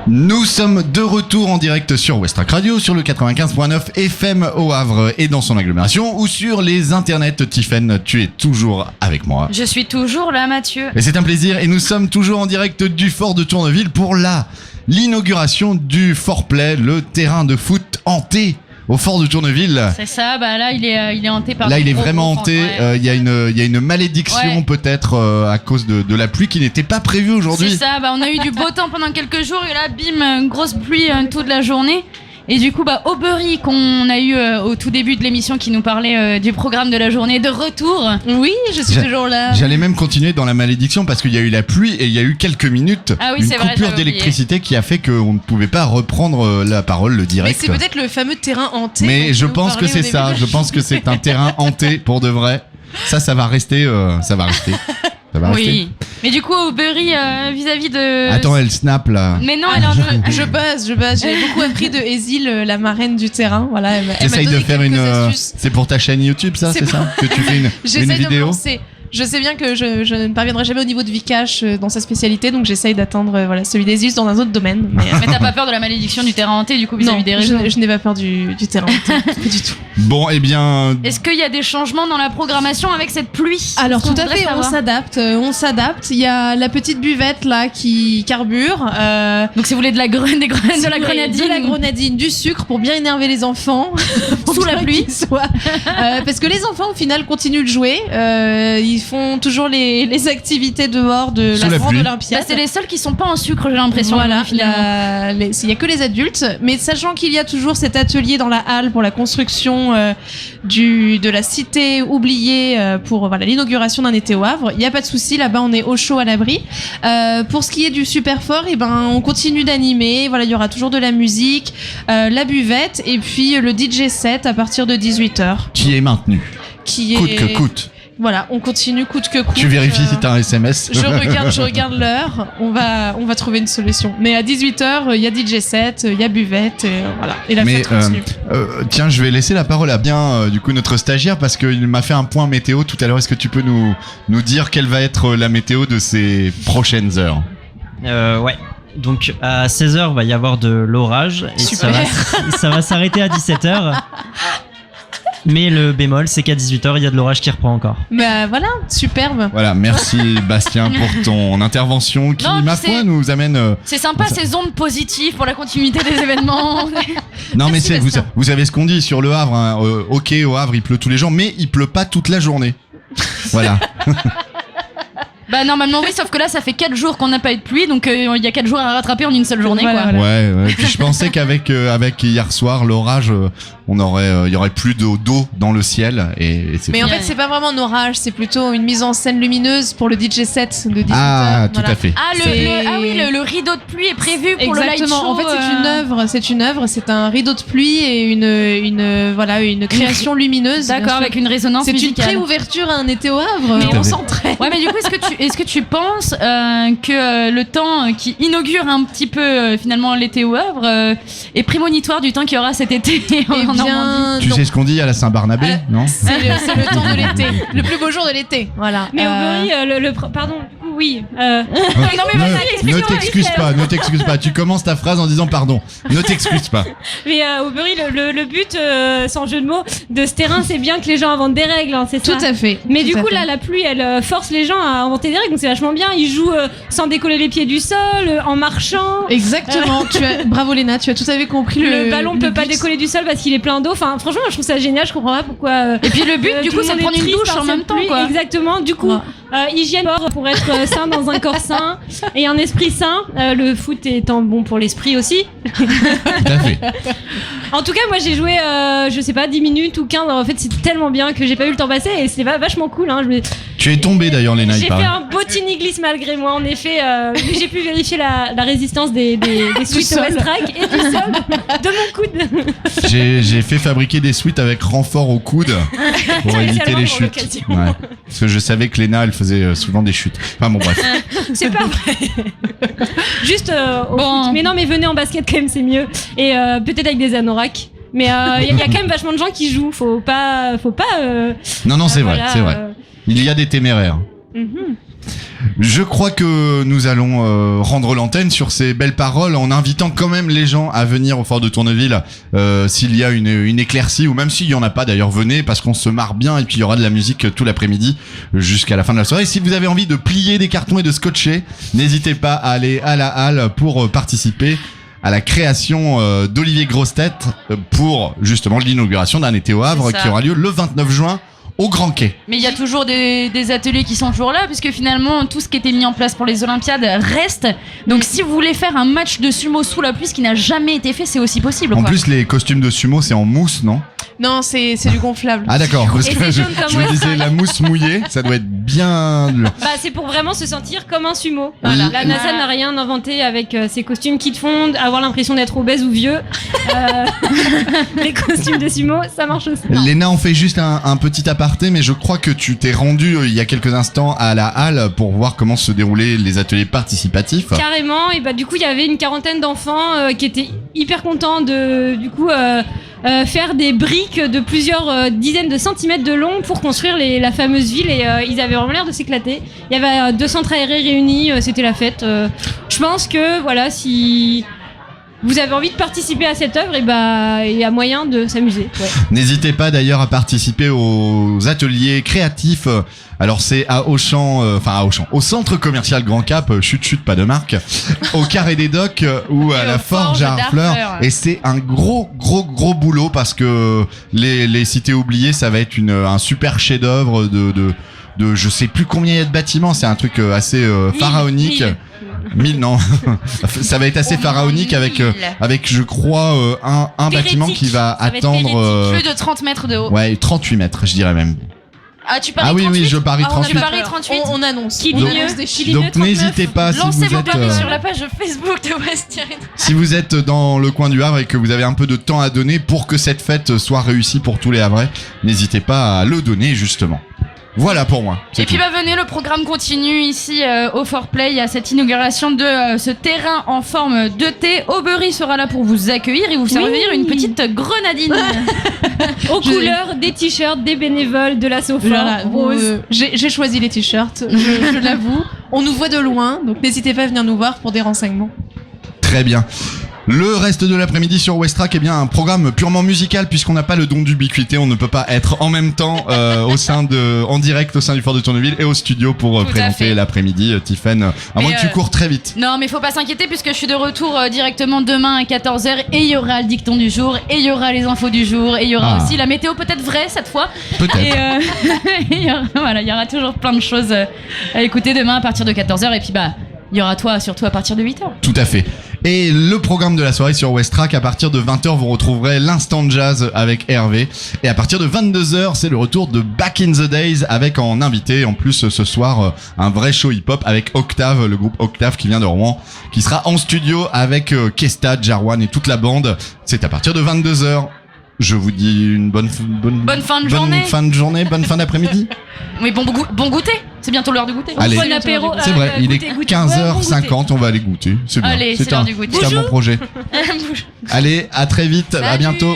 Nous sommes de retour en direct sur Westrack Radio, sur le 95.9 FM au Havre et dans son agglomération, ou sur les internets. Tiffaine, tu es toujours avec moi. Je suis toujours là, Mathieu. Et c'est un plaisir, et nous sommes toujours en direct du Fort de Tourneville pour l'inauguration du Fort Play, le terrain de foot hanté au Fort de Tourneville. C'est ça, bah là il est hanté par. Là il est vraiment hanté. Ouais. Il y a une malédiction peut-être à cause de la pluie qui n'était pas prévue aujourd'hui. C'est ça, bah on a eu du beau temps pendant quelques jours et là bim, grosse pluie toute la journée. Et du coup, Aubery, qu'on a eu au tout début de l'émission, qui nous parlait du programme de la journée, de retour. Oui, je suis toujours là. J'allais même continuer dans la malédiction parce qu'il y a eu la pluie et il y a eu quelques minutes une coupure d'électricité qui a fait qu'on ne pouvait pas reprendre la parole, le direct. Mais c'est peut-être le fameux terrain hanté. Mais je pense que c'est ça. Je pense que c'est un terrain hanté pour de vrai. Ça va rester. Ça va rester. Oui, mais du coup, Aubery, vis-à-vis de. Attends, elle snap là. Mais non, je buzz. J'ai beaucoup appris de Ésil, la marraine du terrain. Voilà, elle m'a donné de faire une. astuces. C'est pour ta chaîne YouTube, ça, c'est ça que tu fais une vidéo. De me lancer. Je sais bien que je ne parviendrai jamais au niveau de Vikash dans sa spécialité, donc j'essaye d'atteindre celui des Is dans un autre domaine. Mais t'as pas peur de la malédiction du terrain hanté du coup vis-à-vis des réseaux? Je n'ai pas peur du terrain hanté, pas du tout. Bon, eh bien. Est-ce qu'il y a des changements dans la programmation avec cette pluie? Alors tout à fait, on s'adapte. Il y a la petite buvette là qui carbure. Donc si vous voulez de la grenadine, de la grenadine, du sucre pour bien énerver les enfants sous la pluie, parce que les enfants au final continuent de jouer. Ils font toujours les activités dehors de la grande Olympiade. C'est les seuls qui sont pas en sucre, j'ai l'impression. Voilà, il y a que les adultes, mais sachant qu'il y a toujours cet atelier dans la halle pour la construction de la cité oubliée pour l'inauguration d'un été au Havre. Il y a pas de souci, là-bas on est au chaud à l'abri. Pour ce qui est du super fort, on continue d'animer. Voilà, il y aura toujours de la musique, la buvette et puis le DJ set à partir de 18h. Qui est maintenu. Coûte que coûte. Voilà, on continue coûte que coûte. Tu vérifies si t'as un SMS. Je regarde l'heure. On va trouver une solution. Mais à 18h, il y a DJ set, il y a buvette, voilà. Et la fête continue. Tiens, je vais laisser la parole à du coup notre stagiaire parce qu'il m'a fait un point météo tout à l'heure. Est-ce que tu peux nous dire quelle va être la météo de ces prochaines heures? Ouais. Donc à 16h va y avoir de l'orage et ça va s'arrêter à 17h. Mais le bémol, c'est qu'à 18h, il y a de l'orage qui reprend encore. Bah voilà, superbe. Voilà, merci Bastien pour ton intervention qui, ma foi, nous amène... C'est sympa ces ondes positives pour la continuité des événements. Non mais vous savez ce qu'on dit sur le Havre, hein, ok, au Havre il pleut tous les jours, mais il pleut pas toute la journée. Voilà. Bah normalement oui, sauf que là ça fait 4 jours qu'on n'a pas eu de pluie, donc il y a 4 jours à rattraper en une seule journée. Voilà, quoi. voilà. Ouais. Puis je pensais qu'avec hier soir l'orage, il y aurait plus d'eau dans le ciel et c'est. Mais en fait c'est pas vraiment un orage, c'est plutôt une mise en scène lumineuse pour le DJ set de 18h. Ah tout à fait. Le rideau de pluie est prévu pour le light show. En fait c'est une œuvre, c'est un rideau de pluie et une création lumineuse. D'accord, avec une résonance musicale. C'est une pré-ouverture à un été au Havre. Mais on s'entraîne. Ouais, mais du coup est-ce que tu penses que le temps qui inaugure un petit peu finalement l'été au Havre est prémonitoire du temps qu'il y aura cet été en Normandie? Tu sais ce qu'on dit à la Saint-Barnabé, non? C'est le temps de l'été, le plus beau jour de l'été. Voilà. Mais Aubery, pardon, du coup, oui. Ne t'excuse pas. Tu commences ta phrase en disant pardon. Ne t'excuse pas. Mais Aubery, le but, sans jeu de mots, de ce terrain, c'est bien que les gens inventent des règles, hein, c'est ça. Tout à fait. Mais du coup, là, la pluie, elle force les gens à inventer des règles, donc c'est vachement bien. Ils jouent sans décoller les pieds du sol, en marchant. Exactement. Bravo Léna, tu as tout à fait compris. Le ballon peut pas décoller du sol parce qu'il est plein d'eau. Enfin, franchement, je trouve ça génial. Je comprends pas pourquoi. Et puis le but, du coup, c'est de prendre une douche en même temps, quoi. Exactement. Du coup, hygiène corps pour être sain dans un corps sain et un esprit sain. Le foot étant bon pour l'esprit aussi. Tout à fait. En tout cas, moi j'ai joué, je sais pas, 10 minutes ou 15. En fait, c'est tellement bien que j'ai pas eu le temps passer et c'est vachement cool. Hein. Tu es tombé d'ailleurs, Léna. J'ai fait un beau tiny glisse malgré moi, en effet. J'ai pu vérifier la résistance des suites Westrack et du sol de mon coude. J'ai fait fabriquer des suites avec renfort au coude pour éviter les chutes. Ouais. Parce que je savais que Léna, elle faisait souvent des chutes. Enfin bon, bref. C'est pas vrai. Juste au foot. Mais non, mais venez en basket quand même, c'est mieux. Et peut-être avec des anoraks. Mais il y a quand même vachement de gens qui jouent. Faut pas. Non, c'est vrai, c'est vrai. Il y a des téméraires. Je crois que nous allons rendre l'antenne sur ces belles paroles en invitant quand même les gens à venir au Fort de Tourneville s'il y a une éclaircie, ou même s'il y en a pas d'ailleurs, venez parce qu'on se marre bien et puis il y aura de la musique tout l'après-midi jusqu'à la fin de la soirée. Si vous avez envie de plier des cartons et de scotcher, n'hésitez pas à aller à la halle pour participer à la création d'Olivier Grossetête pour justement l'inauguration d'un été au Havre qui aura lieu le 29 juin au Grand Quai. Mais il y a toujours des ateliers qui sont toujours là, puisque finalement tout ce qui était mis en place pour les Olympiades reste. Donc si vous voulez faire un match de sumo sous la pluie, ce qui n'a jamais été fait, c'est aussi possible. En plus, les costumes de sumo, c'est en mousse, non ? Non, c'est du gonflable. Ah d'accord, parce Et que c'est je jaune comme me moi. disais la mousse mouillée, ça doit être bien dur. Bah, c'est pour vraiment se sentir comme un sumo. Voilà. La NASA n'a rien inventé avec ces costumes qui te font avoir l'impression d'être obèse ou vieux. Les costumes de sumo, ça marche aussi. Léna, on fait juste un petit aparté, mais je crois que tu t'es rendu il y a quelques instants à la halle pour voir comment se déroulaient les ateliers participatifs. Carrément, et bah du coup il y avait une quarantaine d'enfants qui étaient hyper contents de faire des briques de plusieurs dizaines de centimètres de long pour construire la fameuse ville, et ils avaient vraiment l'air de s'éclater. Il y avait 2 centres aérés réunis, c'était la fête. Je pense que voilà, si vous avez envie de participer à cette œuvre, et bah il y a moyen de s'amuser. Ouais. N'hésitez pas d'ailleurs à participer aux ateliers créatifs. Alors c'est à Auchan, au centre commercial Grand Cap, chut pas de marque, au Carré des Docks ou à la Forge à Harfleur. Et c'est un gros boulot parce que les cités oubliées, ça va être un super chef-d'œuvre de je sais plus combien il y a de bâtiments. C'est un truc assez pharaonique. 1000 non, ça va être assez pharaonique avec je crois un bâtiment qui va attendre plus de 30 mètres de haut. Ouais, 38 mètres, je dirais même. Ah, tu paries 38 38? Oui, je parie Ah, 38. tu paries 38. On annonce. Qui dit On mieux annonce des chiffres. Donc n'hésitez pas si Lancez vous vos êtes paris sur la page Facebook de West. si vous êtes dans le coin du Havre et que vous avez un peu de temps à donner pour que cette fête soit réussie pour tous les Havrais, n'hésitez pas à le donner justement. Voilà pour moi. Et puis venez, le programme continue ici au Fort Play. Il y a cette inauguration de ce terrain en forme de thé. Aubery sera là pour vous accueillir et vous servir une petite grenadine. Aux couleurs des t-shirts, des bénévoles, de la sofa, Voilà, rose. j'ai choisi les t-shirts, je l'avoue. On nous voit de loin, donc n'hésitez pas à venir nous voir pour des renseignements. Très bien. Le reste de l'après-midi sur Westrack, un programme purement musical puisqu'on n'a pas le don d'ubiquité, on ne peut pas être en même temps en direct au sein du Fort de Tourneville et au studio pour présenter l'après-midi. Tiffen, à moins que tu cours très vite. Non, mais faut pas s'inquiéter puisque je suis de retour directement demain à 14h et il y aura le dicton du jour et il y aura les infos du jour et il y aura aussi la météo peut-être vraie cette fois. Peut-être. Et il y aura toujours plein de choses à écouter demain à partir de 14h et puis il y aura toi surtout à partir de 8h. Tout à fait. Et le programme de la soirée sur Westrack, à partir de 20h, vous retrouverez l'instant jazz avec Hervé. Et à partir de 22h, c'est le retour de Back in the Days avec en invité, en plus ce soir, un vrai show hip-hop avec Octave, le groupe Octave qui vient de Rouen, qui sera en studio avec Kesta, Jarwan et toute la bande. C'est à partir de 22h. Je vous dis une bonne fin de journée. Bonne fin de journée, bonne fin d'après-midi. Oui, bon goûter. C'est bientôt l'heure de goûter. Allez. Bon apéro. C'est vrai, il est Goûter. 15h50, on va aller goûter. C'est bien. Allez, c'est l'heure du goûter. C'est un bon projet. Allez, à très vite, à Salut. bientôt.